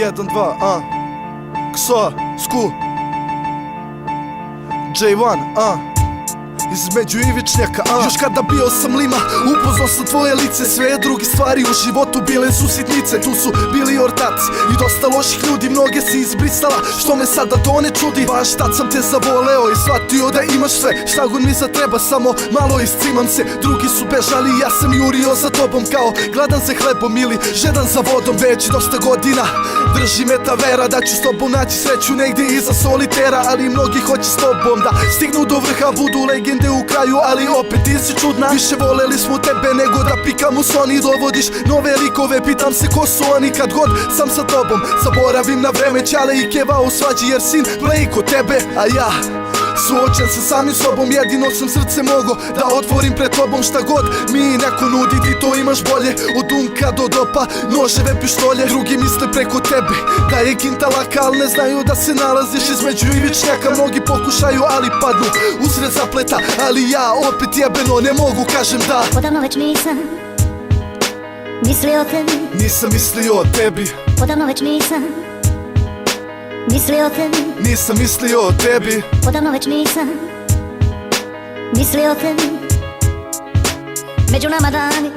1, 2, Kso, Sku J1, između ivičnjaka, Još kada bio sam lima, upoznao sam tvoje lice. Sve druge stvari u životu bile su sitnice. Tu su bili ortaci i dosta loših ljudi, mnoge si izbrisala, što me sada to ne čudi. Baš tad sam te zavoleo i shvatio da imaš sve, šta god mi zatreba, samo malo iscimam se. Drugi su bežali, ja sam jurio za tobom kao gladan za hlebom ili žedan za vodom. Već dosta godina drži me ta vera da ću s tobom naći sreću negdje iza solitera. Ali mnogi hoće s tobom da stignu do vrha, budu legende u kraju, ali opet ti si čudna. Više voleli smo tebe nego da pikamo Sony. Dovodiš nove likove, pitam se ko su oni. Kad god sam sa tobom zaboravim na vreme, Ćale i Keva u svađi jer sin bleji kod tebe. A ja suočen sa samim sobom, jedino sam srce mogo da otvorim pred tobom. Šta god mi neko nudi, ti to imaš bolje. Od unka do dopa, noževe, pištolje. Drugi misle preko tebe da je ginta laka, al ne znaju da se nalaziš između ivičnjaka. Mnogi pokušaju, ali padnu usred zapleta, ali ja opet jebeno ne mogu kažem da. Odavno već nisam mislio o tebi. Nisam mislio o tebi. Odavno već nisam mislio o tebi. Nisam mislio o tebi. Odavno već nisam mislio o tebi. Među nama dani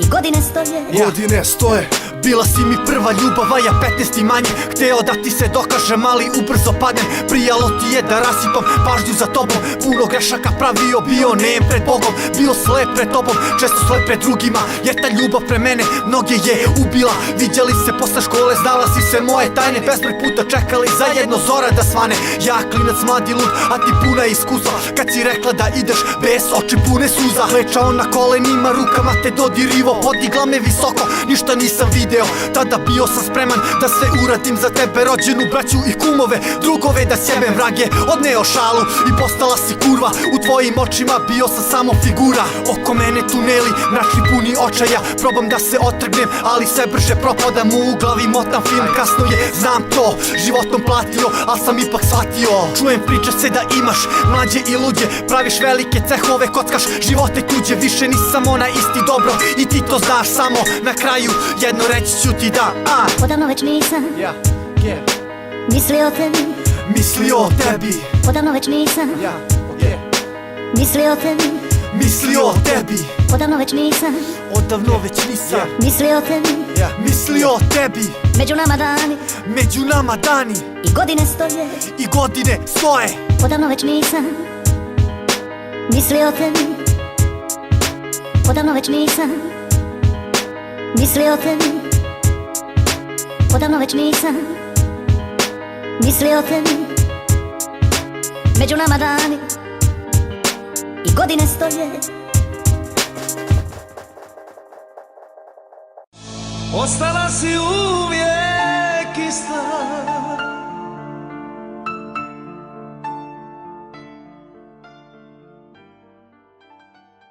i godine stoje. Godine stoje. Bila si mi prva ljubav, a ja 15 i manje. Hteo da ti se dokažem, ali ubrzo padnem. Prijalo ti je da rasipam pažnju za tobom. Puno grešaka pravio, bio nem pred Bogom. Bio slep pred tobom, često slep pred drugima. Jer ta ljubav pre mene mnoge je ubila. Viđali se posle škole, znala si sve moje tajne. Bezbroj puta čekali zajedno zora da svane. Ja klinac mladi lud, a ti puna iskustva. Kad si rekla da ideš bez oči pune suza. Klečao na kolenima, rukama te dodirivo. Podigla me visoko, ništa nisam vidio. Tada bio sam spreman da sve uradim za tebe, rođenu braću i kumove, drugove, da sjebem vrage. Odneo šalu i postala si kurva. U tvojim očima bio sam samo figura. Oko mene tuneli, mračni puni očaja. Probam da se otrgnem, ali sve brže propadam. U glavi motam film, kasno je, znam to. Životom platio, al sam ipak shvatio. Čujem priče se da imaš mlađe i luđe, praviš velike cehove, kockaš živote tuđe. Više nisam ona isti, dobro, i ti to znaš. Samo na kraju jedno reći ću ti da Odavno već nisam mislio o tebi. Mislio o tebi. Odavno već nisam mislio o tebi. Mislio o tebi. Odavno već nisam Odavno već nisam mislio o tebi. Mislio o tebi. Među nama dani Među nama dani i godine stoje. i godine stoje. Odavno već nisam mislio o tebi. Odavno već nisam mislio o tebi. Odavno već nisam mislio o tebi. Među nama dani i godine stoje. Ostala si uvijek ista.